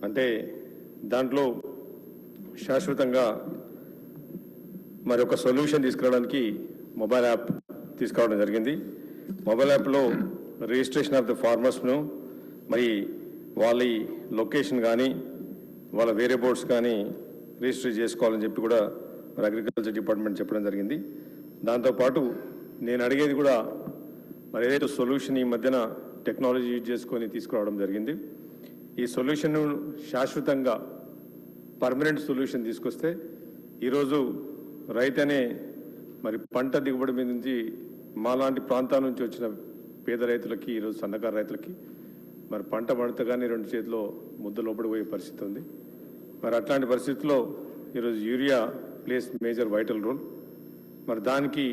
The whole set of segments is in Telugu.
అంటే దాంట్లో శాశ్వతంగా మరి ఒక సొల్యూషన్ తీసుకురావడానికి మొబైల్ యాప్ తీసుకురావడం జరిగింది. మొబైల్ యాప్లో రిజిస్ట్రేషన్ ఆఫ్ ద ఫార్మర్స్ను మరి వాళ్ళ లొకేషన్ కానీ వాళ్ళ వేరే బోర్డ్స్ కానీ రిజిస్టర్ చేసుకోవాలని చెప్పి కూడా మరి అగ్రికల్చర్ డిపార్ట్మెంట్ చెప్పడం జరిగింది. దాంతోపాటు నేను అడిగేది కూడా మరి ఏదైతే సొల్యూషన్ ఈ మధ్యన టెక్నాలజీ యూజ్ చేసుకొని తీసుకురావడం జరిగింది. ఈ సొల్యూషన్ శాశ్వతంగా పర్మనెంట్ సొల్యూషన్ తీసుకొస్తే ఈరోజు రైతనే మరి పంట దిగుబడి మీద నుంచి మాలాంటి ప్రాంతాల నుంచి వచ్చిన పేద రైతులకి, ఈరోజు సన్నకారు రైతులకి మరి పంట పండుతగానే 2 చేతిలో ముద్ద లోపడిపోయే పరిస్థితి ఉంది. మరి అట్లాంటి పరిస్థితుల్లో ఈరోజు urea plays major vital role. మరి దానికి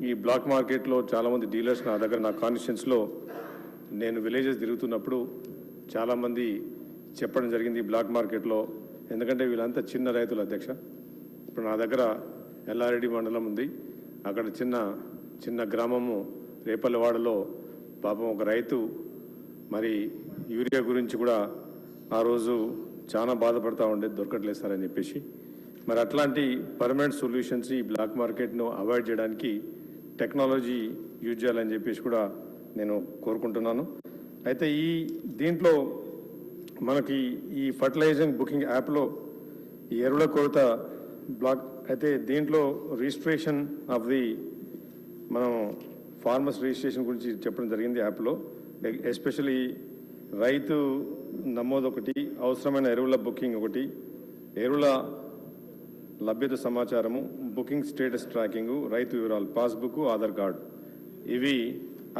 ఈ బ్లాక్ మార్కెట్లో చాలామంది డీలర్స్ నా కాన్స్టిట్యుయెన్సీలో నేను విలేజెస్ తిరుగుతున్నప్పుడు చాలామంది చెప్పడం జరిగింది బ్లాక్ మార్కెట్లో. ఎందుకంటే వీళ్ళంతా చిన్న రైతులు అధ్యక్ష. ఇప్పుడు నా దగ్గర ఎల్లారెడ్డి మండలం ఉంది. అక్కడ చిన్న గ్రామము రేపల్లవాడలో పాపం ఒక రైతు మరి యూరియా గురించి కూడా ఆ రోజు చాలా బాధపడతా ఉండేది, దొరకట్లేదు సార్ అని చెప్పేసి. మరి అట్లాంటి పర్మనెంట్ సొల్యూషన్స్ ఈ బ్లాక్ మార్కెట్ను అవాయిడ్ చేయడానికి టెక్నాలజీ యూజ్ చేయాలని చెప్పేసి కూడా నేను కోరుకుంటున్నాను. అయితే దీంట్లో మనకి ఈ ఫర్టిలైజింగ్ బుకింగ్ యాప్లో ఈ ఎరువుల కొరత బ్లాక్ అయితే దీంట్లో రిజిస్ట్రేషన్ ఆఫ్ ది మనం ఫార్మర్స్ రిజిస్ట్రేషన్ గురించి చెప్పడం జరిగింది యాప్లో. ఎస్పెషలీ రైతు నమోదు ఒకటి, అవసరమైన ఎరువుల బుకింగ్ ఒకటి, ఎరువుల లభ్యత సమాచారము, బుకింగ్ స్టేటస్ ట్రాకింగు, రైతు వివరాలు, పాస్బుక్, ఆధార్ కార్డు, ఇవి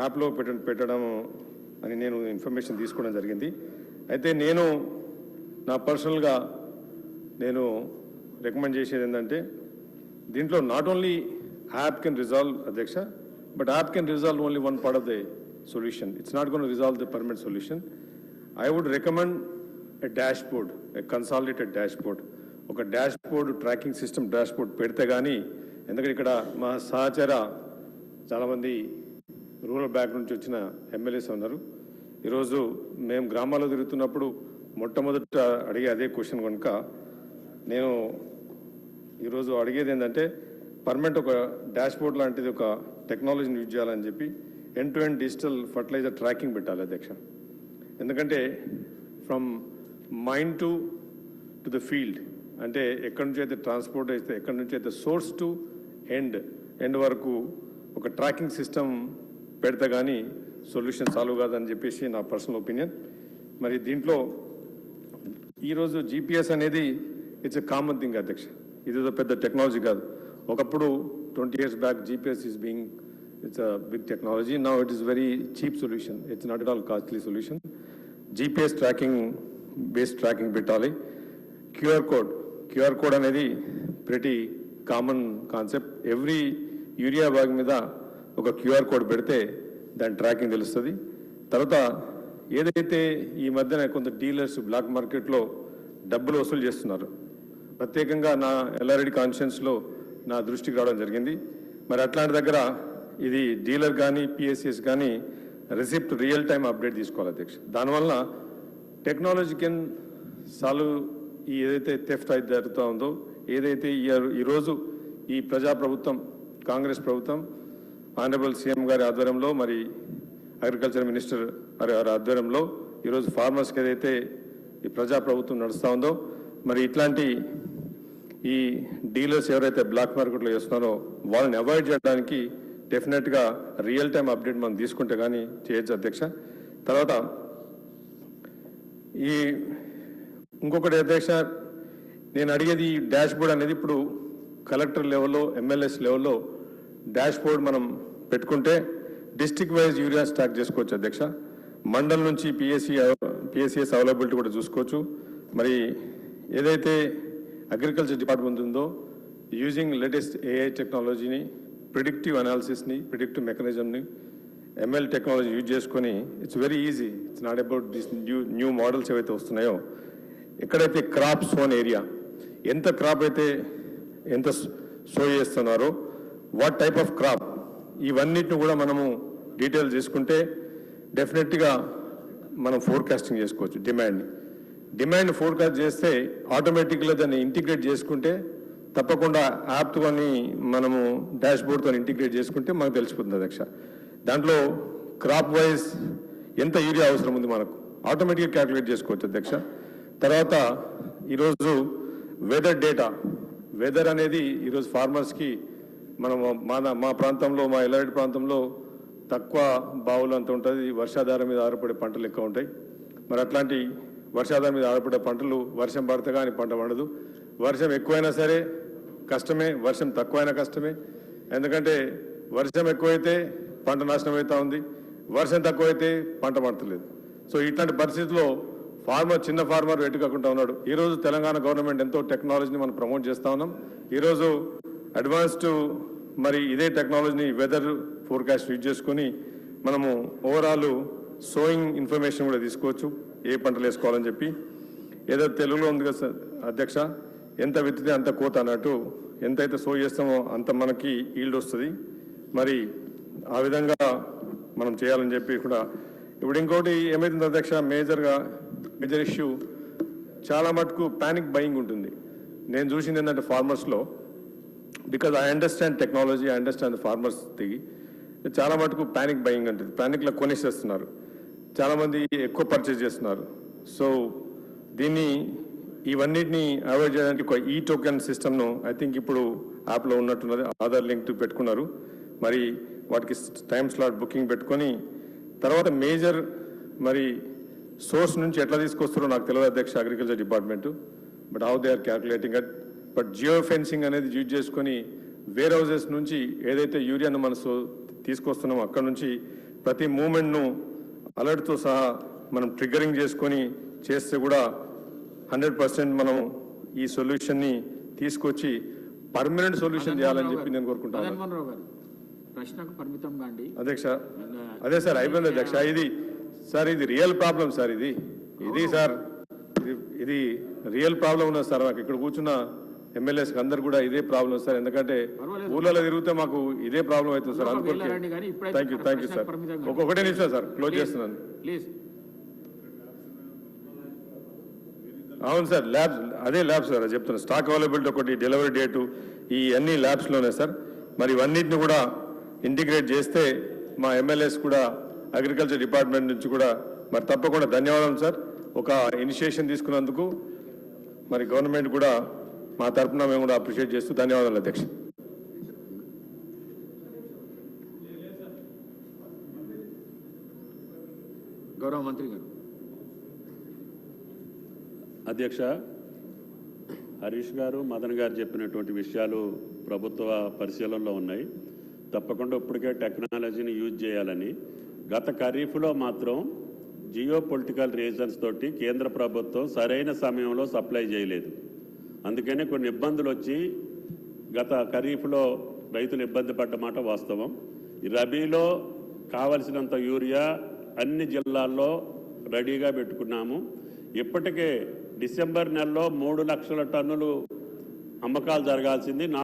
యాప్లో పెట్టడం అని నేను ఇన్ఫర్మేషన్ తీసుకోవడం జరిగింది. అయితే నేను నా పర్సనల్గా నేను రికమెండ్ చేసేది ఏంటంటే దీంట్లో not only app can resolve అధ్యక్ష, but app can resolve only one part of the solution. It's not going to resolve the permanent solution. I would recommend a dashboard, a consolidated dashboard. ఒక డాష్బోర్డ్ ట్రాకింగ్ సిస్టమ్ డాష్బోర్డ్ పెడితే కానీ, ఎందుకంటే ఇక్కడ మా సహచర చాలామంది రూరల్ బ్యాక్ నుంచి వచ్చిన ఎమ్మెల్యేస్ ఉన్నారు. ఈరోజు మేము గ్రామాల్లో తిరుగుతున్నప్పుడు మొట్టమొదట అడిగే అదే క్వశ్చన్ కనుక నేను ఈరోజు అడిగేది ఏంటంటే పర్మనెంట్ ఒక డాష్బోర్డ్ లాంటిది ఒక టెక్నాలజీని యూజ్ చేయాలని చెప్పి end to end digital fertiliser tracking పెట్టాలి అధ్యక్ష. ఎందుకంటే from mind to the field, అంటే ఎక్కడి నుంచి అయితే ట్రాన్స్పోర్ట్ అయితే ఎక్కడి నుంచి అయితే సోర్స్ టు ఎండ్ వరకు ఒక ట్రాకింగ్ సిస్టమ్ పెడితే కానీ సొల్యూషన్ సాల్వ్ కాదని చెప్పేసి నా పర్సనల్ ఒపీనియన్. మరి దీంట్లో ఈరోజు జీపీఎస్ అనేది ఇట్స్ ఎ కామన్ థింగ్ అధ్యక్ష. ఇది పెద్ద టెక్నాలజీ కాదు. ఒకప్పుడు 20 years back GPS is being it's a big technology. Now it is very cheap solution. It's not at all costly solution. GPS tracking, based tracking పెట్టాలి. QR code అనేది pretty common concept. Every urea bag మీద ఒక QR code పెడితే దాని ట్రాకింగ్ తెలుస్తుంది. తర్వాత ఏదైతే ఈ మధ్యన కొంత డీలర్స్ బ్లాక్ మార్కెట్లో డబ్బులు వసూలు చేస్తున్నారు, ప్రత్యేకంగా నా ఎల్లారెడ్డి కాన్స్టిట్యుయెన్సీలో నా దృష్టికి రావడం జరిగింది. మరి అట్లాంటి దగ్గర ఇది డీలర్ కానీ పిఎస్సిఎస్ కానీ రిసిప్ట్ రియల్ టైం అప్డేట్ తీసుకోవాలి అధ్యక్ష. దానివల్ల టెక్నాలజీ కెన్ సాల్వ్ ఈ ఏదైతే థెఫ్ట్ అయితే జరుగుతూ ఉందో, ఏదైతే ఈరోజు ఈ ప్రజాప్రభుత్వం కాంగ్రెస్ ప్రభుత్వం ఆనరబుల్ సీఎం గారి ఆధ్వర్యంలో మరి అగ్రికల్చర్ మినిస్టర్ గారి ఆధ్వర్యంలో ఈరోజు ఫార్మర్స్కి ఏదైతే ఈ ప్రజాప్రభుత్వం నడుస్తూ ఉందో, మరి ఇట్లాంటి ఈ డీలర్స్ ఎవరైతే బ్లాక్ మార్కెట్లో చేస్తున్నారో వాళ్ళని అవాయిడ్ చేయడానికి డెఫినెట్గా రియల్ టైం అప్డేట్ మనం తీసుకుంటే కానీ చేయొచ్చు అధ్యక్ష. తర్వాత ఇంకొకటి అధ్యక్ష, నేను అడిగేది ఈ డాష్బోర్డ్ అనేది ఇప్పుడు కలెక్టర్ లెవెల్లో ఎమ్మెల్యేస్ లెవెల్లో డాష్బోర్డ్ మనం పెట్టుకుంటే డిస్ట్రిక్ట్ వైజ్ యూరియా స్టాక్ చేసుకోవచ్చు అధ్యక్ష. మండల్ నుంచి పిఎస్సిఎస్ అవైలబిలిటీ కూడా చూసుకోవచ్చు. మరి ఏదైతే అగ్రికల్చర్ డిపార్ట్మెంట్ ఉందో యూజింగ్ లేటెస్ట్ ఏఐ టెక్నాలజీని, ప్రిడిక్టివ్ అనాలిసిస్ని, ప్రిడిక్టివ్ మెకానిజంని, ఎంఎల్ టెక్నాలజీ యూజ్ చేసుకొని it's very easy. It's not about this new models ఏవైతే వస్తున్నాయో, ఎక్కడైతే క్రాప్ సోన్ ఏరియా, ఎంత క్రాప్ అయితే ఎంత సో చేస్తున్నారో, వాట్ టైప్ ఆఫ్ క్రాప్, ఇవన్నిటిని కూడా మనము డీటెయిల్ చేసుకుంటే డెఫినెట్గా మనం ఫోర్కాస్టింగ్ చేసుకోవచ్చు డిమాండ్ని. డిమాండ్ ఫోర్కాస్ట్ చేస్తే ఆటోమేటిక్గా దాన్ని ఇంటిగ్రేట్ చేసుకుంటే తప్పకుండా యాప్తో మనము డాష్ బోర్డ్తో ఇంటిగ్రేట్ చేసుకుంటే మనకు తెలిసిపోతుంది అధ్యక్ష. దాంట్లో క్రాప్ వైజ్ ఎంత యూరియా అవసరం ఉంది మనకు ఆటోమేటిక్గా క్యాలిక్యులేట్ చేసుకోవచ్చు అధ్యక్ష. తర్వాత ఈరోజు వెదర్ డేటా, వెదర్ అనేది ఈరోజు ఫార్మర్స్కి మనము మా ప్రాంతంలో, మా ఎల్లారెడ్డి ప్రాంతంలో తక్కువ బావులు అంత ఉంటుంది, వర్షాధారం మీద ఆధారపడే పంటలు ఎక్కువ ఉంటాయి. మరి అట్లాంటి వర్షాధారం మీద ఆధారపడే పంటలు వర్షం పడితే కానీ పంట పండదు. వర్షం ఎక్కువైనా సరే కష్టమే, వర్షం తక్కువైనా కష్టమే. ఎందుకంటే వర్షం ఎక్కువైతే పంట నాశనం అవుతా ఉంది, వర్షం తక్కువైతే పంట పండలేదు. సో ఇట్లాంటి పరిస్థితుల్లో చిన్న ఫార్మర్ వెట్టుకోకుండా ఉన్నాడు. ఈరోజు తెలంగాణ గవర్నమెంట్ ఎంతో టెక్నాలజీని మనం ప్రమోట్ చేస్తూ ఉన్నాం. ఈరోజు అడ్వాన్స్డ్ మరి ఇదే టెక్నాలజీని వెదర్ ఫోర్కాస్ట్ యూజ్ చేసుకొని మనము ఓవరాల్ సోయింగ్ ఇన్ఫర్మేషన్ కూడా తీసుకోవచ్చు, ఏ పంటలు వేసుకోవాలని చెప్పి. ఏదో తెలుగులో ఉంది కదా అధ్యక్ష, ఎంత విత్తితే అంత కోత అన్నట్టు, ఎంతైతే సో చేస్తామో అంత మనకి ఈల్డ్ వస్తుంది. మరి ఆ విధంగా మనం చేయాలని చెప్పి కూడా. ఇప్పుడు ఇంకోటి ఏమైతుంది అధ్యక్ష, మేజర్ ఇష్యూ చాలా మటుకు ప్యానిక్ బయింగ్ ఉంటుంది. నేను చూసింది ఏంటంటే ఫార్మర్స్లో, because I understand technology, I understand farmers దిగి చాలా మటుకు ప్యానిక్ బయింగ్ ఉంటుంది. ప్యానిక్లో కొనేసేస్తున్నారు, చాలామంది ఎక్కువ పర్చేజ్ చేస్తున్నారు. సో ఇవన్నిటిని అవాయిడ్ చేయడానికి ఒక ఈ టోకెన్ సిస్టమ్ను ఐ థింక్ ఇప్పుడు యాప్లో ఉన్నట్టున్నది, ఆధార్ లింక్ పెట్టుకున్నారు. మరి వాటికి టైం స్లాట్ బుకింగ్ పెట్టుకొని తర్వాత మేజర్ మరి సోర్స్ నుంచి ఎట్లా తీసుకొస్తారో నాకు తెలియదు అధ్యక్ష, agriculture department. But how they are calculating at. But geo fencing అనేది యూజ్ చేసుకొని వేర్ హౌసెస్ నుంచి ఏదైతే యూరియాను మనం తీసుకొస్తున్నామో అక్కడ నుంచి ప్రతి మూమెంట్ను అలర్ట్తో సహా మనం ట్రిగ్గరింగ్ చేసుకొని చేస్తే కూడా 100% మనం ఈ సొల్యూషన్ని తీసుకొచ్చి పర్మనెంట్ సొల్యూషన్ చేయాలని చెప్పి నేను కోరుకుంటాను. ప్రశ్నకు పరిమితం కాండి అధ్యక్ష. అదే సార్, అయిపోయింది అధ్యక్ష. ఇది రియల్ ప్రాబ్లం సార్, ఇది రియల్ ప్రాబ్లం ఉన్నది సార్. నాకు ఇక్కడ కూర్చున్న ఎమ్మెల్యేస్కి అందరు కూడా ఇదే ప్రాబ్లం సార్. ఎందుకంటే ఊళ్ళలో తిరిగితే మాకు ఇదే ప్రాబ్లం అవుతుంది సార్. అందుకే థ్యాంక్ యూ సార్. ఒక్కొక్కటే నిమిషం సార్, క్లోజ్ చేస్తున్నాను ప్లీజ్. అవును సార్, ల్యాబ్స్ సార్ చెప్తున్నాను. స్టాక్ అవైలబిలిటీ ఒకటి, డెలివరీ డేటు, ఈ అన్ని ల్యాబ్స్లోనే సార్. మరి ఇవన్నిటిని కూడా ఇంటిగ్రేట్ చేస్తే మా ఎమ్మెల్యేస్ కూడా అగ్రికల్చర్ డిపార్ట్మెంట్ నుంచి కూడా మరి తప్పకుండా ధన్యవాదాలు సార్. ఒక ఇనిషియేషన్ తీసుకున్నందుకు మరి గవర్నమెంట్ కూడా మా తరఫున మేము కూడా అప్రిషియేట్ చేస్తూ ధన్యవాదాలు అధ్యక్ష. గౌరవ మంత్రి గారు. అధ్యక్ష, హరీష్ గారు, మదన్ గారు చెప్పినటువంటి విషయాలు ప్రభుత్వ పరిశీలనలో ఉన్నాయి. తప్పకుండా ఇప్పటికే టెక్నాలజీని యూజ్ చేయాలని. గత ఖరీఫ్లో మాత్రం జియో పొలిటికల్ రీజన్స్ తోటి కేంద్ర ప్రభుత్వం సరైన సమయంలో సప్లై చేయలేదు. అందుకనే కొన్ని ఇబ్బందులు వచ్చి గత ఖరీఫ్లో రైతులు ఇబ్బంది పడ్డ మాట వాస్తవం. ఈ రబీలో కావలసినంత యూరియా అన్ని జిల్లాల్లో రెడీగా పెట్టుకున్నాము. ఇప్పటికే డిసెంబర్ నెలలో 3 లక్షల టన్నులు అమ్మకాలు జరగాల్సింది